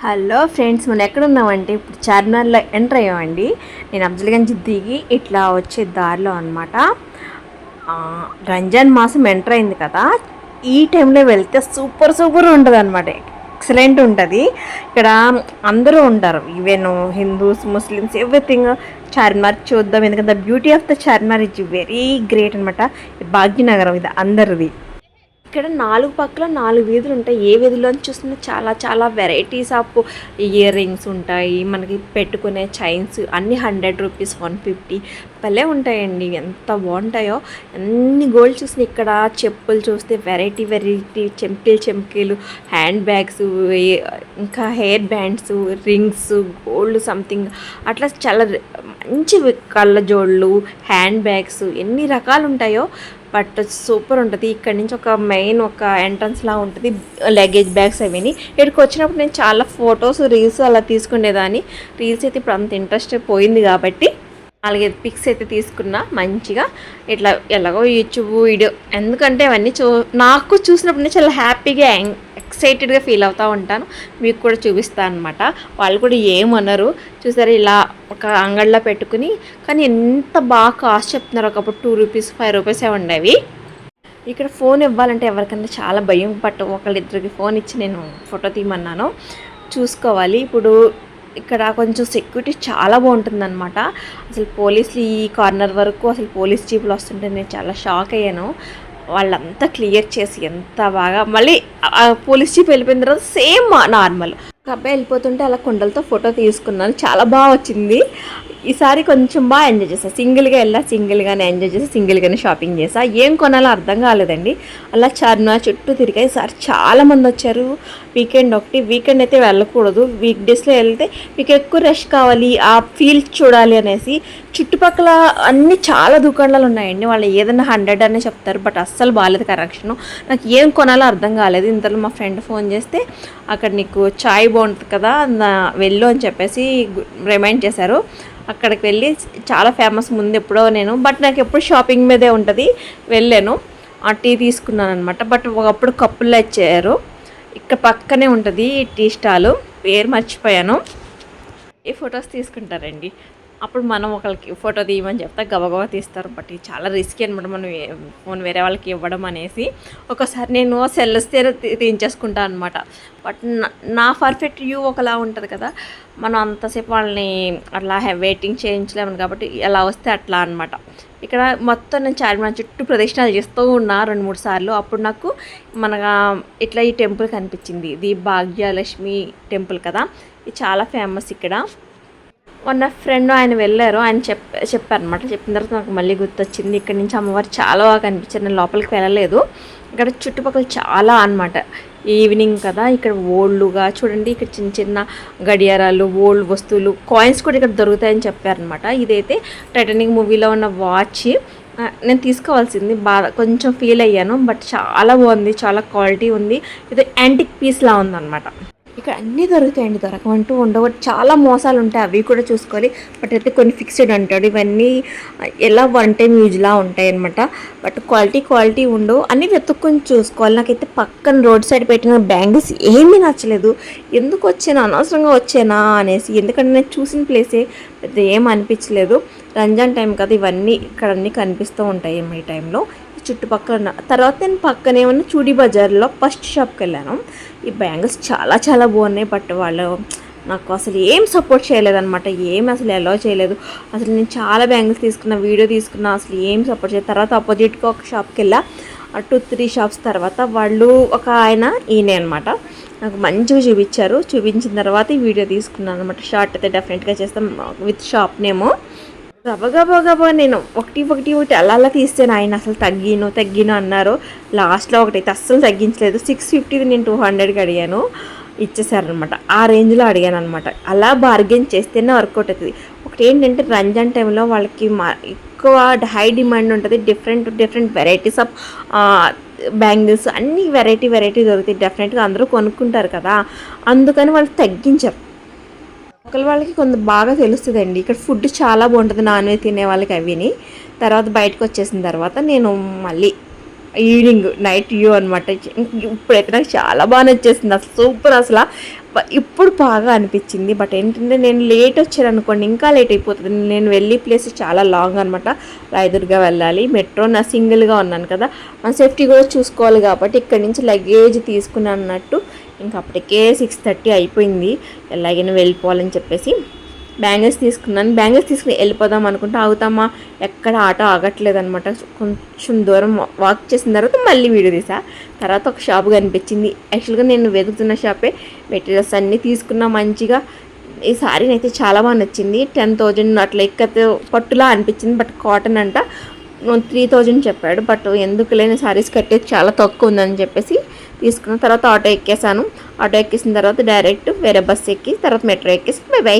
Hello friends, మనం ఎక్కడున్నామంటే ఇప్పుడు చార్మినార్లో enter అయ్యామండి. నేను అఫ్జల్గంజ్ దిగి ఇట్లా వచ్చే దారిలో అనమాట. రంజాన్ మాసం ఎంటర్ అయింది కదా, ఈ టైంలో వెళ్తే సూపర్ సూపర్ ఉంటుంది అనమాట. ఎక్సలెంట్ ఉంటుంది. ఇక్కడ అందరూ ఉంటారు, even Hindus, Muslims, everything. Charminar చూద్దాం, ఎందుకంటే beauty of the Charminar is very great అనమాట. భాగ్యనగరం ఇది అందరిది. ఇక్కడ 4 పక్కల 4 వీధులు ఉంటాయి. ఏ వీధిలో చూసినా చాలా చాలా వెరైటీస్ ఆఫ్ ఇయర్ రింగ్స్ ఉంటాయి. మనకి పెట్టుకునే చైన్స్ అన్నీ 100 రూపీస్, 150 భలే ఉంటాయండి. ఎంత బాగుంటాయో. అన్ని గోల్డ్ చూసిన ఇక్కడ చెప్పులు చూస్తే వెరైటీ వెరైటీ చెంకీలు, హ్యాండ్ బ్యాగ్స్, ఇంకా hair bands, rings, gold something అట్లా చాలా మంచి కళ్ళజోళ్ళు, హ్యాండ్ బ్యాగ్స్ ఎన్ని రకాలు ఉంటాయో. బట్ సూపర్ ఉంటుంది. ఇక్కడ నుంచి ఒక మెయిన్ ఒక ఎంట్రన్స్లా ఉంటుంది, లగేజ్ బ్యాగ్స్ అవిని. ఇక్కడికి వచ్చినప్పుడు నేను చాలా ఫొటోస్, రీల్స్ అలా తీసుకునేదాన్ని. రీల్స్ అయితే ఇప్పుడు అంత ఇంట్రెస్ట్ పోయింది కాబట్టి 4-5 పిక్స్ అయితే తీసుకున్నా మంచిగా. ఇట్లా ఎలాగో యూట్యూబ్ వీడియో, ఎందుకంటే అవన్నీ నాకు చూసినప్పుడు నేను చాలా హ్యాపీగా ఎక్సైటెడ్గా ఫీల్ అవుతూ ఉంటాను. మీకు కూడా చూపిస్తాను అనమాట. వాళ్ళు కూడా ఏమన్నారు చూసారు, ఇలా ఒక అంగడిలో పెట్టుకుని. కానీ ఎంత బాగా కాస్ట్ చెప్తున్నారు. ఒకప్పుడు 2 రూపీస్, 5 రూపీసే ఉండేవి. ఇక్కడ ఫోన్ ఇవ్వాలంటే ఎవరికన్నా చాలా భయం. బట్ ఒకళ్ళిద్దరికి ఫోన్ ఇచ్చి నేను ఫోటో తీయమన్నాను. చూసుకోవాలి. ఇప్పుడు ఇక్కడ కొంచెం సెక్యూరిటీ చాలా బాగుంటుందన్నమాట. అసలు పోలీసులు ఈ కార్నర్ వరకు అసలు పోలీస్ జీపులు వస్తుంటే నేను చాలా షాక్ అయ్యాను. వాళ్ళంతా క్లియర్ చేసి ఎంత బాగా. మళ్ళీ పోలీస్ జీప్ వెళ్ళిపోయిన తర్వాత సేమ్ నార్మల్ ఒక అబ్బాయి వెళ్ళిపోతుంటే అలా కుండలతో ఫోటో తీసుకున్నాను. చాలా బాగా వచ్చింది. ఈసారి కొంచెం బాగా ఎంజాయ్ చేశాను. సింగిల్గా వెళ్ళా, సింగిల్గానే ఎంజాయ్ చేసి సింగిల్గానే షాపింగ్ చేసా. ఏం కొనాలో అర్థం కాలేదండి. అలా చార్మినార్ చుట్టూ తిరిగా. ఈసారి చాలామంది వచ్చారు. వీకెండ్ అయితే వెళ్ళకూడదు. వీక్ డేస్లో వెళ్తే మీకు ఎక్కువ రష్ కావాలి, ఆ ఫీల్ చూడాలి అనేసి చుట్టుపక్కల అన్నీ చాలా దుకాణాలు ఉన్నాయండి. వాళ్ళు ఏదైనా 100 అనే చెప్తారు. బట్ అస్సలు బాగాలేదు కరెక్షను. నాకు ఏం కొనాలో అర్థం కాలేదు. ఇంతలో మా ఫ్రెండ్ ఫోన్ చేస్తే అక్కడ నీకు చాయ్ బాగుంటుంది కదా, వెళ్ళు అని చెప్పేసి రిమైండ్ చేశారు. అక్కడికి వెళ్ళి చాలా ఫేమస్ ముందు ఎప్పుడో నేను, బట్ నాకు ఎప్పుడు షాపింగ్ మీదే ఉంటుంది. వెళ్ళాను, ఆ టీ తీసుకున్నాను అనమాట. బట్ ఒకప్పుడు కప్పుల్లో ఇచ్చారు. ఇక్కడ పక్కనే ఉంటుంది టీ స్టాలు, పేరు మర్చిపోయాను. ఏ ఫొటోస్ తీసుకుంటారండి. అప్పుడు మనం ఒకరికి ఫోటో తీయమని చెప్తా గబగబా తీస్తారు. బట్ ఇది చాలా రిస్కీ అనమాట, మనం ఫోన్ వేరే వాళ్ళకి ఇవ్వడం అనేసి. ఒకసారి నేను సెల్లుస్తే తీయించేసుకుంటాను అనమాట. బట్ నా పర్ఫెక్ట్ వ్యూ ఒకలా ఉంటుంది కదా, మనం అంతసేపు వాళ్ళని అట్లా వెయిటింగ్ చేయించలేము కాబట్టి ఎలా వస్తే అట్లా అనమాట. ఇక్కడ మొత్తం నేను చార్మినార్ చుట్టూ ప్రదక్షిణాలు చేస్తూ ఉన్నా 2-3 సార్లు. అప్పుడు నాకు ఇట్లా ఈ టెంపుల్ కనిపించింది. ఇది భాగ్యలక్ష్మి టెంపుల్ కదా, ఇది చాలా ఫేమస్ ఇక్కడ. నా ఫ్రెండ్ ఆయన వెళ్ళారు, ఆయన చెప్పారనమాట. చెప్పిన తర్వాత నాకు మళ్ళీ గుర్తొచ్చింది. ఇక్కడ నుంచి అమ్మవారు చాలా బాగా కనిపించారు. నేను లోపలికి వెళ్ళలేదు. ఇక్కడ చుట్టుపక్కల చాలా అనమాట. ఈవినింగ్ కదా, ఇక్కడ ఓల్డ్గా చూడండి. ఇక్కడ చిన్న చిన్న గడియారాలు, ఓల్డ్ వస్తువులు, కాయిన్స్ కూడా ఇక్కడ దొరుకుతాయని చెప్పారనమాట. ఇదైతే టైటానిక్ మూవీలో ఉన్న వాచ్. నేను తీసుకోవాల్సింది బాగా కొంచెం ఫీల్ అయ్యాను. బట్ చాలా బాగుంది, చాలా క్వాలిటీ ఉంది. ఇది యాంటిక్ పీస్లా ఉందన్నమాట. ఇక్కడ అన్నీ దొరుకుతాయండి, దొరకమంటూ ఉండవు. చాలా మోసాలు ఉంటాయి, అవి కూడా చూసుకోవాలి. బట్ అయితే కొన్ని ఫిక్స్డ్ అంటాడు. ఇవన్నీ ఎలా 1 టైం యూజ్లా ఉంటాయి అనమాట. బట్ క్వాలిటీ ఉండవు. అన్నీ వెతుక్కొని చూసుకోవాలి. నాకైతే పక్కన రోడ్ సైడ్ పెట్టిన బ్యాంగిల్స్ ఏమీ నచ్చలేదు. ఎందుకు వచ్చానా, అనవసరంగా వచ్చానా అనేసి. ఎందుకంటే నేను చూసిన ప్లేసే పెద్ద ఏం అనిపించలేదు. రంజాన్ టైం కదా, ఇవన్నీ ఇక్కడ అన్నీ కనిపిస్తూ ఉంటాయి ఈ టైంలో చుట్టుపక్కల. తర్వాత నేను పక్కనే ఉన్న చూడీ బజార్లో ఫస్ట్ షాప్కి వెళ్ళాను. ఈ బ్యాంగిల్స్ చాలా చాలా బాగున్నాయి. బట్ వాళ్ళు నాకు అసలు ఏం సపోర్ట్ చేయలేదన్నమాట. ఏం అసలు అలౌ చేయలేదు. అసలు నేను చాలా బ్యాంగిల్స్ తీసుకున్నా, వీడియో తీసుకున్నా, అసలు ఏం సపోర్ట్ చేయలేదు. తర్వాత ఆపోజిట్గా ఒక షాప్కి వెళ్ళా. 2-3 షాప్స్ తర్వాత వాళ్ళు ఒక ఆయన ఈయనే అనమాట నాకు మంచిగా చూపించారు. చూపించిన తర్వాత ఈ వీడియో తీసుకున్నాను అనమాట. షార్ట్ అయితే డెఫినెట్గా చేస్తాం విత్ షాప్ నేమో. గబగబా నేను ఒకటి అలా తీస్తాను. ఆయన అసలు తగ్గిను అన్నారు. లాస్ట్లో ఒకటైతే అస్సలు తగ్గించలేదు. 650 నేను 200కి అడిగాను, ఇచ్చేసారనమాట. ఆ రేంజ్లో అడిగాను అనమాట. అలా బార్గెన్ చేస్తేనే వర్కౌట్ అవుతుంది. ఒకటి ఏంటంటే రంజాన్ టైంలో వాళ్ళకి ఎక్కువ హై డిమాండ్ ఉంటుంది. డిఫరెంట్ వెరైటీస్ ఆఫ్ బ్యాంగిల్స్ అన్నీ వెరైటీ దొరుకుతాయి. డెఫినెట్గా అందరూ కొనుక్కుంటారు కదా, అందుకని వాళ్ళు తగ్గించారు. ఒకళ్ళ వాళ్ళకి కొంత బాగా తెలుస్తుందండి. ఇక్కడ ఫుడ్ చాలా బాగుంటుంది, నాన్ వెజ్ తినే వాళ్ళకి అవిని. తర్వాత బయటకు వచ్చేసిన తర్వాత నేను మళ్ళీ ఈవినింగ్ నైట్ వ్యూ అనమాట. ఇప్పుడైతే నాకు చాలా బాగా నచ్చేసింది. అసలు సూపర్. అసలు ఇప్పుడు బాగా అనిపించింది. బట్ ఏంటంటే నేను లేట్ వచ్చాను అనుకోండి, ఇంకా లేట్ అయిపోతుంది. నేను వెళ్ళే ప్లేస్ చాలా లాంగ్ అనమాట. రాయదుర్గా వెళ్ళాలి. మెట్రో నా సింగిల్గా ఉన్నాను కదా, మన సేఫ్టీ కూడా చూసుకోవాలి కాబట్టి ఇక్కడి నుంచి లగేజ్ తీసుకున్నాను అన్నట్టు. ఇంకా అప్పటికే 6:30 అయిపోయింది. ఎలాగైనా వెళ్ళిపోవాలని చెప్పేసి బ్యాంగిల్స్ తీసుకున్నాను. బ్యాంగిల్స్ తీసుకుని వెళ్ళిపోదాం అనుకుంటే ఆగుతామా, ఎక్కడ ఆటో ఆగట్లేదు అనమాట. కొంచెం దూరం వాక్ చేసిన తర్వాత మళ్ళీ వీడియో తీసా. తర్వాత ఒక షాప్ కనిపించింది. యాక్చువల్గా నేను వెతుకుతున్న షాపే. మెటీరియల్స్ అన్నీ తీసుకున్నా మంచిగా. ఈ సారీని అయితే చాలా బాగా నచ్చింది. 10,000 అట్లా ఎక్కతే పట్టులా అనిపించింది. బట్ కాటన్ అంట. 3,000 చెప్పాడు. బట్ ఎందుకు లేని సారీస్ కట్టేది చాలా తక్కువ ఉందని చెప్పేసి తీసుకున్న. తర్వాత ఆటో ఎక్కేసాను. ఆటో ఎక్కేసిన తర్వాత డైరెక్ట్ వేరే బస్సు ఎక్కి తర్వాత మెట్రో ఎక్కేసి బై బై.